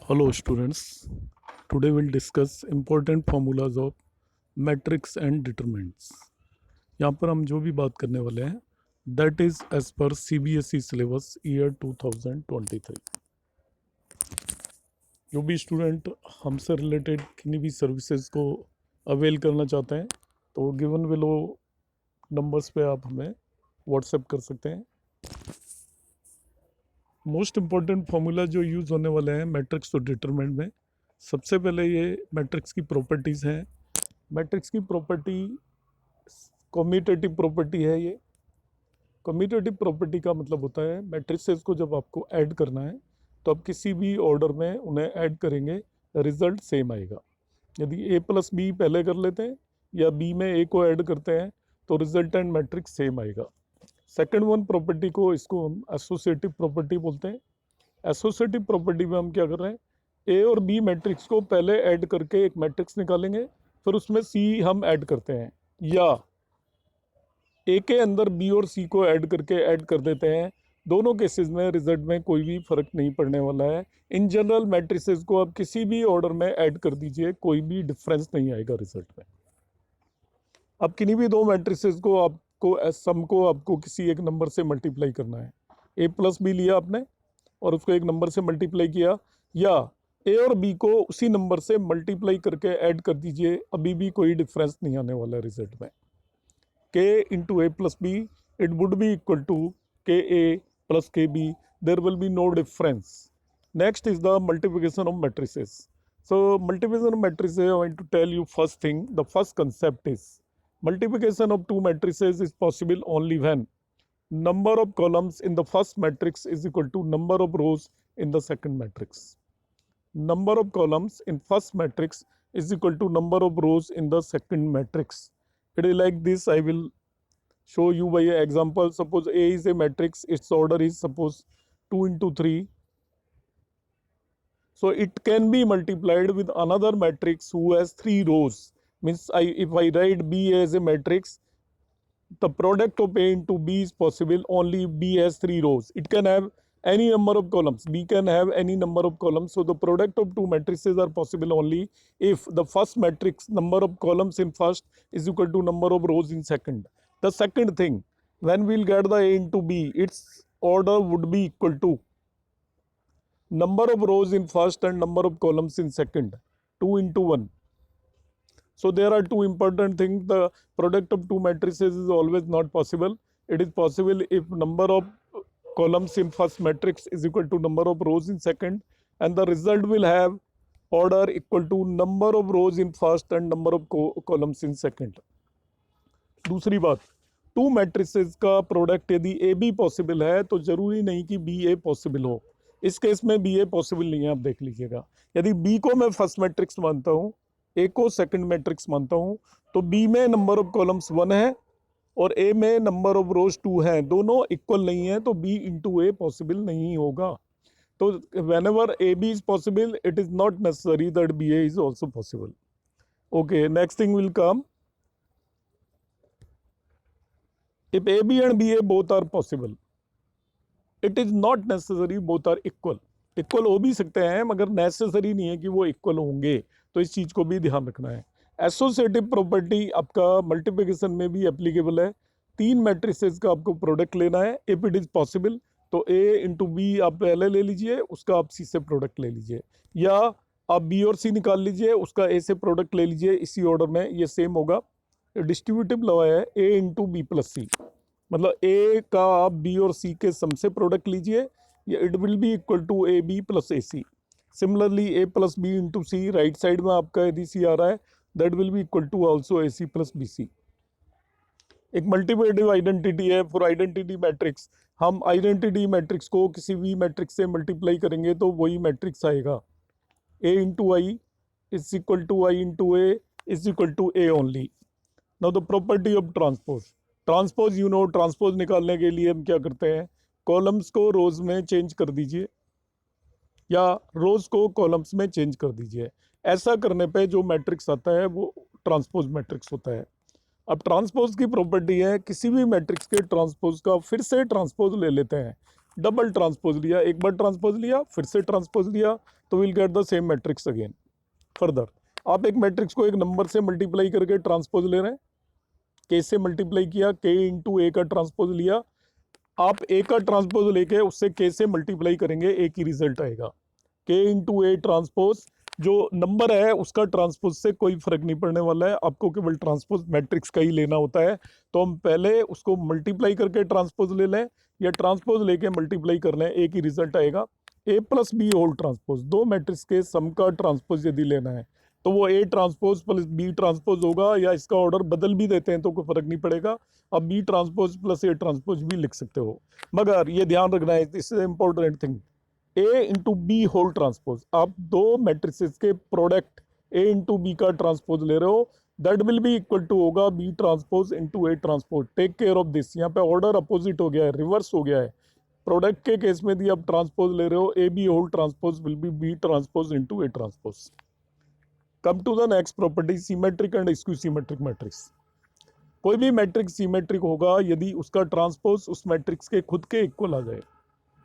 Hello students, today we'll discuss important formulas of matrix and determinants. यहाँ पर हम जो भी बात करने वाले हैं that is as per CBSE syllabus year 2023. जो भी स्टूडेंट हमसे रिलेटेड किन्हीं भी सर्विसेज को अवेल करना चाहते हैं तो गिवन बिलो नंबर्स पे आप हमें व्हाट्सएप कर सकते हैं. मोस्ट इम्पॉर्टेंट फार्मूला जो यूज़ होने वाले हैं मैट्रिक्स और डिटरमिनेंट में, सबसे पहले ये मैट्रिक्स की प्रॉपर्टीज़ हैं. मैट्रिक्स की प्रॉपर्टी कम्यूटेटिव प्रॉपर्टी है. ये कम्यूटेटिव प्रॉपर्टी का मतलब होता है मैट्रिसेस को जब आपको ऐड करना है तो आप किसी भी ऑर्डर में उन्हें ऐड करेंगे, रिजल्ट सेम आएगा. यदि ए प्लस बी पहले कर लेते हैं या बी में ए को ऐड करते हैं तो रिजल्टेंट मैट्रिक्स सेम आएगा. सेकेंड वन प्रॉपर्टी को इसको हम एसोसिएटिव प्रॉपर्टी बोलते हैं. एसोसिएटिव प्रॉपर्टी में हम क्या कर रहे हैं, ए और बी मैट्रिक्स को पहले ऐड करके एक मैट्रिक्स निकालेंगे, फिर उसमें सी हम ऐड करते हैं, या ए के अंदर बी और सी को ऐड करके ऐड कर देते हैं. दोनों केसेस में रिजल्ट में कोई भी फर्क नहीं पड़ने वाला है. इन जनरल मैट्रिसेस को आप किसी भी ऑर्डर में ऐड कर दीजिए, कोई भी डिफरेंस नहीं आएगा रिजल्ट में. अब किन्हीं भी दो मैट्रिसेस को आपको सम को आपको किसी एक नंबर से मल्टीप्लाई करना है. ए प्लस बी लिया आपने और उसको एक नंबर से मल्टीप्लाई किया, या ए और बी को उसी नंबर से मल्टीप्लाई करके ऐड कर दीजिए, अभी भी कोई डिफरेंस नहीं आने वाला रिजल्ट में. K into A plus B it would be equal to K A plus K B. There will be no difference. Next is the multiplication of matrices. So multiplication of matrices, I want to tell you first thing, the first concept is multiplication of two matrices is possible only when number of columns in the first matrix is equal to number of rows in the second matrix. Number of columns in first matrix is equal to number of rows in the second matrix. It is like this. I will show you by an example. Suppose A is a matrix, its order is suppose 2 into 3. So it can be multiplied with another matrix who has 3 rows. Means if I write B as a matrix, the product of A into B is possible only B has 3 rows. It can have any number of columns. B can have any number of columns. So the product of two matrices are possible only if the first matrix number of columns in first is equal to number of rows in second. The second thing, when we'll get the A into B, its order would be equal to number of rows in first and number of columns in second, 2 into 1. So there are two important things. The product of two matrices is always not possible. It is possible if number of columns in first matrix is equal to number of rows in second, and the result will have order equal to number of rows in first and number of columns in second. दूसरी बात, to matrices का product यदि A be possible है तो जरूरी नहीं कि B a possible हो. इस केस में बी ए पॉसिबल नहीं है. आप देख लीजिएगा, यदि बी को मैं फर्स्ट मैट्रिक्स मानता हूँ, ए को सेकंड मैट्रिक्स मानता हूँ, तो बी में नंबर ऑफ कॉलम्स 1 है और ए में नंबर ऑफ रोज 2 हैं. दोनों इक्वल नहीं है तो बी इंटू ए पॉसिबल नहीं होगा. तो whenever A B is possible, it is not necessary that B A is also possible. Okay, next thing will come. If A, B and B A both are possible, it is not necessary both are equal. Equal हो भी सकते हैं मगर necessary नहीं है कि वो equal होंगे. तो इस चीज़ को भी ध्यान रखना है. एसोसिएटिव प्रॉपर्टी आपका मल्टीप्लिकेशन में भी एप्लीकेबल है. 3 मैट्रिसेस का आपको प्रोडक्ट लेना है. इफ इट इज़ पॉसिबल तो A इंटू बी आप पहले ले लीजिए, उसका आप C से प्रोडक्ट ले लीजिए, या आप B और C निकाल लीजिए, उसका A से प्रोडक्ट ले लीजिए. इसी ऑर्डर में ये सेम होगा. डिस्ट्रीब्यूटिव लॉ है A इंटू बी प्लस सी, मतलब A का आप B और C के सम से प्रोडक्ट लीजिए, या it will be equal to A B plus A C. Similarly A plus B into C, right side में आपका यदि C आ रहा है, that will be equal to also A C plus B C. एक multiplicative identity है for identity matrix. हम identity matrix को किसी भी मैट्रिक्स से मल्टीप्लाई करेंगे तो वही मैट्रिक्स आएगा. A into I is equal to I into A is equal to A only. Now the property of transpose. Transpose you know, transpose निकालने के लिए हम क्या करते हैं, कॉलम्स को रोज में चेंज कर दीजिए या रोज को कॉलम्स में चेंज कर दीजिए. ऐसा करने पे जो मैट्रिक्स आता है वो ट्रांसपोज मैट्रिक्स होता है. अब ट्रांसपोज की प्रॉपर्टी है, किसी भी मैट्रिक्स के ट्रांसपोज का फिर से ट्रांसपोज ले लेते हैं. डबल ट्रांसपोज लिया, एक बार ट्रांसपोज लिया फिर से ट्रांसपोज लिया, तो will get the same matrix again. Further आप एक मैट्रिक्स को एक नंबर से मल्टीप्लाई करके ट्रांसपोज ले रहे हैं, के से मल्टीप्लाई किया, के इंटू ए का ट्रांसपोज लिया, आप ए का ट्रांसपोज लेके उससे के से मल्टीप्लाई करेंगे, एक ही रिजल्ट आएगा। के इंटू ए ट्रांसपोज, जो नंबर है उसका ट्रांसपोज से कोई फर्क नहीं पड़ने वाला है, आपको केवल ट्रांसपोज मैट्रिक्स का ही लेना होता है। तो हम पहले उसको मल्टीप्लाई करके ट्रांसपोज ले लें या ट्रांसपोज लेके मल्टीप्लाई कर लें, एक ही रिजल्ट आएगा। A plus B whole transpose, दो मैट्रिक्स के सम का ट्रांसपोज यदि लेना है तो वो A transpose plus B transpose होगा, या इसका ऑर्डर बदल भी देते हैं तो कोई फर्क नहीं पड़ेगा, अब B transpose plus A transpose भी लिख सकते हो। मगर ये ध्यान रखना है, this is important thing, A into B whole transpose, आप दो मैट्रिसेस के प्रोडक्ट ए इंटू बी का ट्रांसपोज ले रहे हो, that will be equal to होगा B transpose into A transpose. Take care of this, यहाँ पे ऑर्डर अपोजिट हो गया है, रिवर्स हो गया है। प्रोडक्ट के केस में यदि आप ट्रांसपोज ले रहे हो, A B whole transpose will be B transpose into A transpose. Come to the next property, symmetric and skew symmetric matrix. कोई भी मैट्रिक्स सिमेट्रिक होगा यदि उसका ट्रांसपोज उस मैट्रिक्स के खुद के इक्वल आ जाए।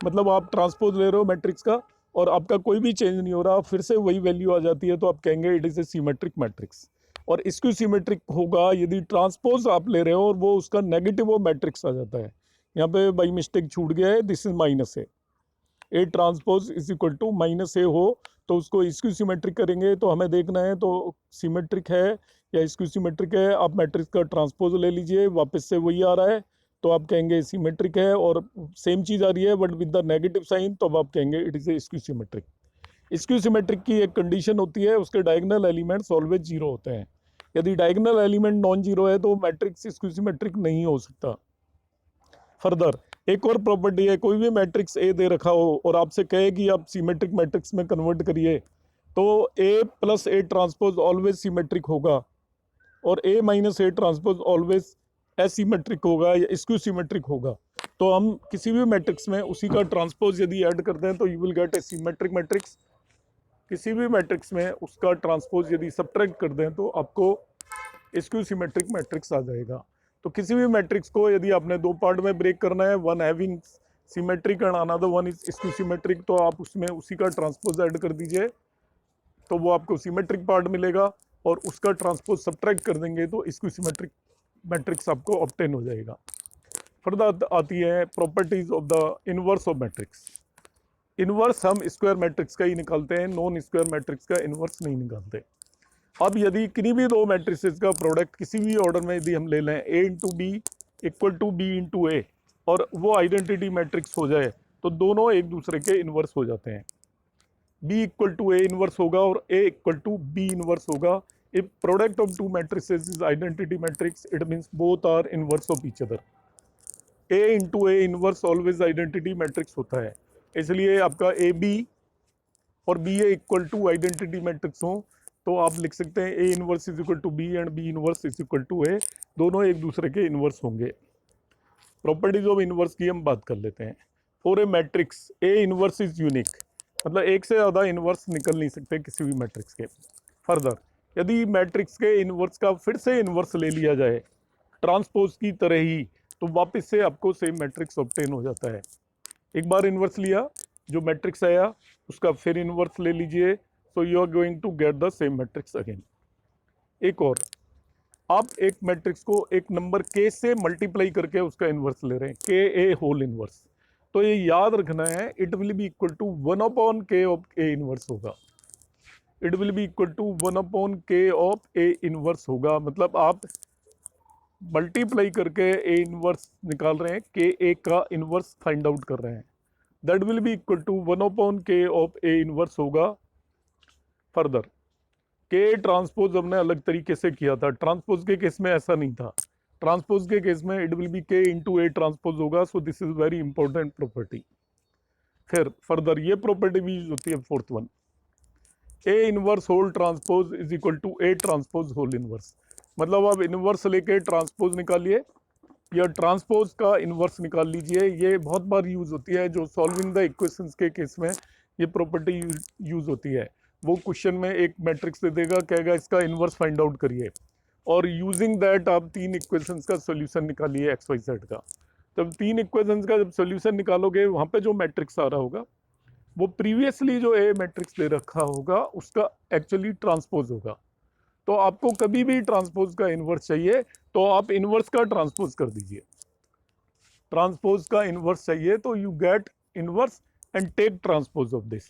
मतलब आप ट्रांसपोज ले रहे हो मैट्रिक्स का और आपका कोई भी चेंज नहीं हो रहा, फिर से वही वैल्यू आ जाती है, तो आप कहेंगे it is A symmetric matrix. और स्क्यू सिमेट्रिक होगा यदि ट्रांसपोज आप ले रहे हो और वो उसका नेगेटिव वो मैट्रिक्स आ जाता है। यहाँ पे बाई मिस्टेक छूट गया है, this is minus A transpose is equal to minus A हो तो उसको स्क्यू सिमेट्रिक करेंगे। तो हमें देखना है तो सिमेट्रिक है या स्क्यू सिमेट्रिक है, आप मैट्रिक्स का ट्रांसपोज ले लीजिए, वापस से वही आ रहा है तो आप कहेंगे सिमेट्रिक है, और सेम चीज आ रही है but with the negative sign तो अब आप कहेंगे it is a skew symmetric. Skew symmetric की एक कंडीशन होती है, उसके डायगोनल एलिमेंट्स ऑलवेज जीरो होते हैं। यदि डायगोनल एलिमेंट नॉन जीरो है तो मैट्रिक्स स्क्यू सिमेट्रिक नहीं हो सकता। फर्दर एक और प्रॉपर्टी है, कोई भी मैट्रिक्स ए दे रखा हो और आपसे कहे कि आप सिमेट्रिक मैट्रिक्स में कन्वर्ट करिए, तो A plus A transpose always symmetric होगा और A minus A transpose always asymmetric होगा या स्क्यू सिमेट्रिक होगा। तो हम किसी भी मैट्रिक्स में उसी का ट्रांसपोज यदि ऐड करते हैं तो you will get A symmetric matrix. किसी भी मैट्रिक्स में उसका ट्रांसपोज यदि सब्ट्रैक्ट कर दें तो आपको स्क्यू सिमेट्रिक मैट्रिक्स आ जाएगा। तो किसी भी मैट्रिक्स को यदि आपने दो पार्ट में ब्रेक करना है, one having symmetric and another one is skew symmetric, तो आप उसमें उसी का ट्रांसपोज ऐड कर दीजिए तो वो आपको सिमेट्रिक पार्ट मिलेगा, और उसका ट्रांसपोज सब्ट्रैक्ट कर देंगे तो स्क्यू सिमेट्रिक मैट्रिक्स आपको ऑब्टेन हो जाएगा। फर्दर आती है properties of the inverse of matrix. Inverse हम स्क्वायर मैट्रिक्स का ही निकालते हैं, नॉन स्क्वायर मैट्रिक्स का इनवर्स नहीं निकालते। अब यदि किन्हीं भी दो मैट्रिसेस का प्रोडक्ट किसी भी ऑर्डर में यदि हम ले लें, A into B equal to B into A, और वो आइडेंटिटी मैट्रिक्स हो जाए तो दोनों एक दूसरे के इनवर्स हो जाते हैं। B equal to A inverse होगा और A equal to B inverse होगा। If product of two matrices is identity matrix, it means both are inverse of each other. A into A inverse always identity matrix होता है, इसलिए आपका A B और B A equal to identity matrix हो तो आप लिख सकते हैं A inverse is equal to B and B inverse is equal to ए, दोनों एक दूसरे के इनवर्स होंगे। प्रॉपर्टीज ऑफ इनवर्स की हम बात कर लेते हैं। For a matrix A inverse is unique, मतलब एक से ज़्यादा इनवर्स निकल नहीं सकते किसी भी मैट्रिक्स के। फर्दर यदि मैट्रिक्स के इनवर्स का फिर से इनवर्स ले लिया जाए ट्रांसपोज की तरह ही, तो वापस से आपको सेम मैट्रिक्स ऑब्टेन हो जाता है। एक बार इनवर्स लिया, जो मैट्रिक्स आया उसका फिर इनवर्स ले लीजिए, so you are going to get the same matrix again। एक और, आप एक मैट्रिक्स को एक नंबर k से मल्टीप्लाई करके उसका इनवर्स ले रहे हैं, k a होल इनवर्स, तो ये याद रखना है it will be equal to 1/k of a inverse होगा। It will be equal to 1/k of a inverse होगा, मतलब आप मल्टीप्लाई करके a इनवर्स निकाल रहे हैं, k a का इनवर्स फाइंड आउट कर रहे हैं, that will be equal to 1/k of a inverse होगा। फर्दर के ट्रांसपोज हमने अलग तरीके से किया था, ट्रांसपोज के केस में ऐसा नहीं था। ट्रांसपोज के केस में it will be K into A transpose होगा, so this is very important property. फिर फर्दर ये प्रॉपर्टी भी यूज होती है, fourth one, A inverse whole transpose is equal to A transpose whole inverse. मतलब आप इनवर्स लेके ट्रांसपोज निकालिए या ट्रांसपोज का इनवर्स निकाल लीजिए। ये बहुत बार यूज होती है, जो सॉल्विंग द इक्वेशंस के केस में ये प्रॉपर्टी यूज होती है। वो क्वेश्चन में एक मैट्रिक्स दे देगा, कहेगा इसका इनवर्स फाइंड आउट करिए, और यूजिंग दैट आप तीन इक्वेशंस का सॉल्यूशन निकालिए एक्स वाई जेड का। जब 3 इक्वेशंस का जब सोल्यूशन निकालोगे वहाँ पे जो मैट्रिक्स आ रहा होगा वो प्रीवियसली जो ए मैट्रिक्स दे रखा होगा उसका एक्चुअली ट्रांसपोज होगा। तो आपको कभी भी ट्रांसपोज का इन्वर्स चाहिए तो आप इन्वर्स का ट्रांसपोज कर दीजिए। ट्रांसपोज का इन्वर्स चाहिए तो you get inverse and take transpose of this.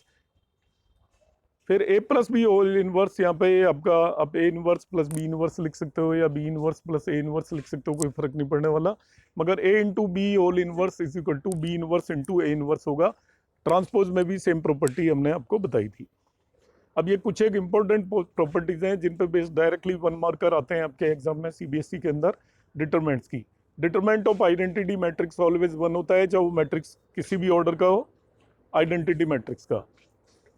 फिर A plus B whole inverse, यहाँ पे आपका आप A inverse plus B inverse लिख सकते हो या B inverse plus A inverse लिख सकते हो, कोई फर्क नहीं पड़ने वाला। मगर A into B whole inverse is equal to B inverse into A inverse होगा। ट्रांसपोज में भी सेम प्रॉपर्टी हमने आपको बताई थी। अब ये कुछ एक इंपॉर्टेंट प्रॉपर्टीज हैं जिन पे बेस्ड डायरेक्टली 1 मार्कर आते हैं आपके एग्जाम में सीबीएसई के अंदर डिटरमिनेंट्स की। Determinant of identity matrix always 1 होता है, चाहे वो मैट्रिक्स किसी भी ऑर्डर का हो, आइडेंटिटी मैट्रिक्स का।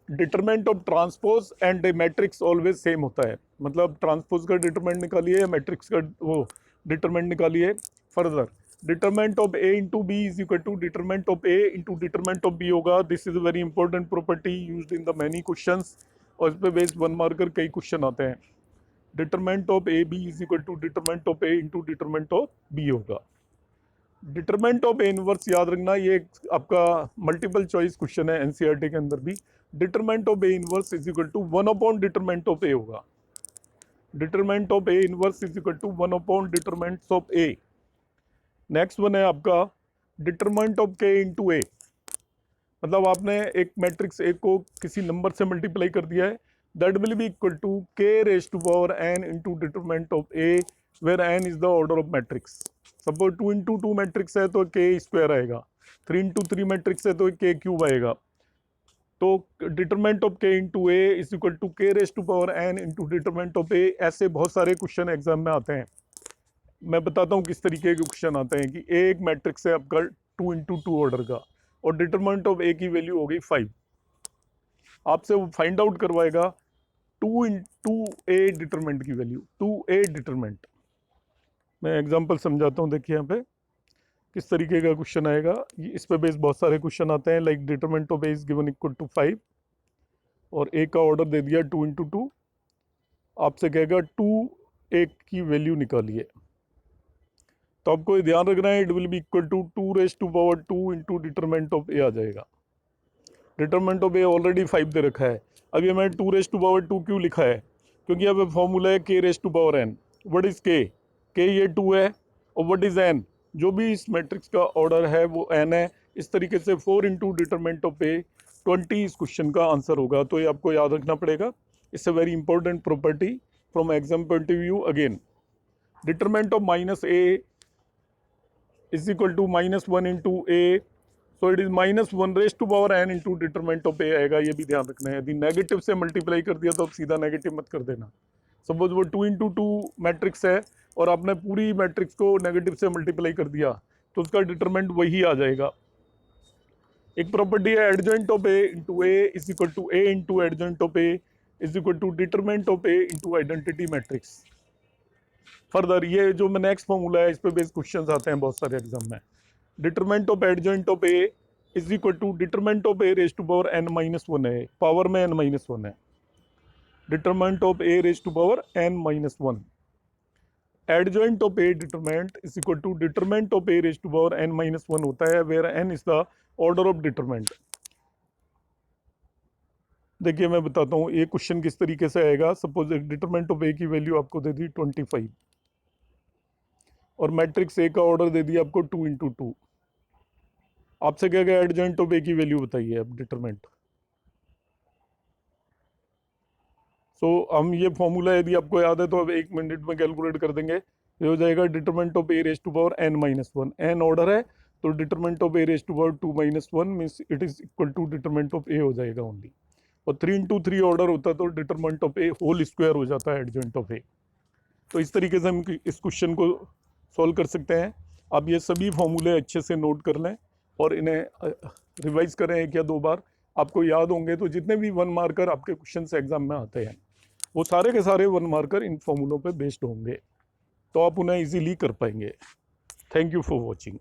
Determinant of transpose and matrix always same होता है, मतलब ट्रांसपोज का डिटरमिनेंट निकालिए या मैट्रिक्स का वो डिटरमिनेंट निकालिए। Further determinant of A into B is equal to determinant of A into determinant of B होगा। This is a very important property used in the many questions और इस पे बेस्ड 1 मार्कर कई question आते हैं। Determinant of A B is equal to determinant of A into determinant of B होगा। Determinant of A inverse याद रखना, ये आपका मल्टीपल चॉइस क्वेश्चन है एनसीईआरटी के अंदर भी। Determinant of A inverse is equal to 1 upon determinant of A होगा। Determinant of A inverse is equal to 1 upon determinant of A. Next one है आपका determinant of K into A, मतलब आपने एक मैट्रिक्स ए को किसी number से multiply कर दिया है, that will be equal to K raise to power N into determinant of A where N is the order of matrix. Suppose 2 into 2 matrix है तो के स्क्वायर आएगा, 3 इंटू 3 मैट्रिक्स है तो के क्यूब आएगा। तो determinant of K into A is equal to K raise to power N into determinant of A. ऐसे बहुत सारे क्वेश्चन एग्जाम में आते हैं, मैं बताता हूँ किस तरीके के क्वेश्चन आते हैं कि ए एक मैट्रिक्स है आपका 2 इंटू 2 ऑर्डर का और डिटरमिनेंट ऑफ ए की वैल्यू हो गई 5। आपसे वो फाइंड आउट करवाएगा 2 इंटू ए डिटरमिनेंट की वैल्यू, 2a डिटरमिनेंट। मैं एग्जांपल समझाता हूँ, देखिए यहाँ पे किस तरीके का क्वेश्चन आएगा। इस पे बेस बहुत सारे क्वेश्चन आते हैं, like determinant of A is given equal to 5 और ए का ऑर्डर दे दिया 2 इंटू 2। आपसे कहेगा 2a की वैल्यू निकालिए, तो आपको ये ध्यान रखना है it will be equal to 2 raise to power 2 into determinant of A आ जाएगा। डिटरमिनेंट ऑफ ए ऑलरेडी 5 दे रखा है। अब ये मैं 2 रेज टू पावर 2 क्यों लिखा है, क्योंकि अब फॉर्मूला है K raise to power N. What is K ये 2 है और व्हाट इज एन, जो भी इस मैट्रिक्स का ऑर्डर है वो एन है। इस तरीके से 4 इंटू डिटरमिनेंट ऑफ ए 20 इस क्वेश्चन का आंसर होगा। तो ये आपको याद रखना पड़ेगा, it's a very important property from exam point of view. Again determinant of minus A is equal to -1 into a, so it is -1 raised to power n into determinant of a आएगा। ये भी ध्यान रखना है, यदि negative से multiply कर दिया तो आप सीधा नेगेटिव मत कर देना। सपोज वो 2 इंटू 2 मैट्रिक्स है और आपने पूरी मैट्रिक्स को नेगेटिव से मल्टीप्लाई कर दिया तो उसका डिटरमिनेंट वही आ जाएगा। एक प्रॉपर्टी है adjoint of A into A is equal to A into adjoint of A is equal to determinant of A into identity matrix. Further ये जो मैं नेक्स्ट फॉर्मूला है इस पे बेस्ड क्वेश्चंस आते हैं बहुत सारे एग्जाम में। Determinant of adjoint of A is equal to determinant of A raise to power n-1 है, पावर में n-1 है। Determinant of A raise to power n-1, adjoint of A determinant is equal to determinant of A raise to power n-1 होता है, where n is the order of determinant. देखिए मैं बताता हूँ ये क्वेश्चन किस तरीके से आएगा। सपोज एक डिटरमिनेंट ऑफ ए की वैल्यू आपको दे दी 25 और मैट्रिक्स ए का ऑर्डर दे दिया आपको 2 इंटू 2। आपसे क्या गया एडजॉइंट ऑफ ए की वैल्यू बताइए अब डिटरमिनेंट। सो हम ये फॉर्मूला यदि आपको याद है तो अब 1 मिनट में कैलकुलेट कर देंगे। ये हो जाएगा determinant of A raise to power n-1, N order है तो determinant of A raise to power 2-1 means it is equal to determinant of A हो जाएगा ओनली। और 3 इंटू 3 ऑर्डर होता तो determinant of A whole square हो जाता है एडजॉइंट ऑफ ए। तो इस तरीके से हम इस क्वेश्चन को सॉल्व कर सकते हैं। आप ये सभी फॉर्मूले अच्छे से नोट कर लें और इन्हें रिवाइज करें 1 या 2 बार, आपको याद होंगे। तो जितने भी 1 मार्कर आपके क्वेश्चन एग्जाम में आते हैं वो सारे के सारे 1 मार्कर इन फॉर्मूलों पे बेस्ड होंगे, तो आप उन्हें इजीली कर पाएंगे। Thank you for watching.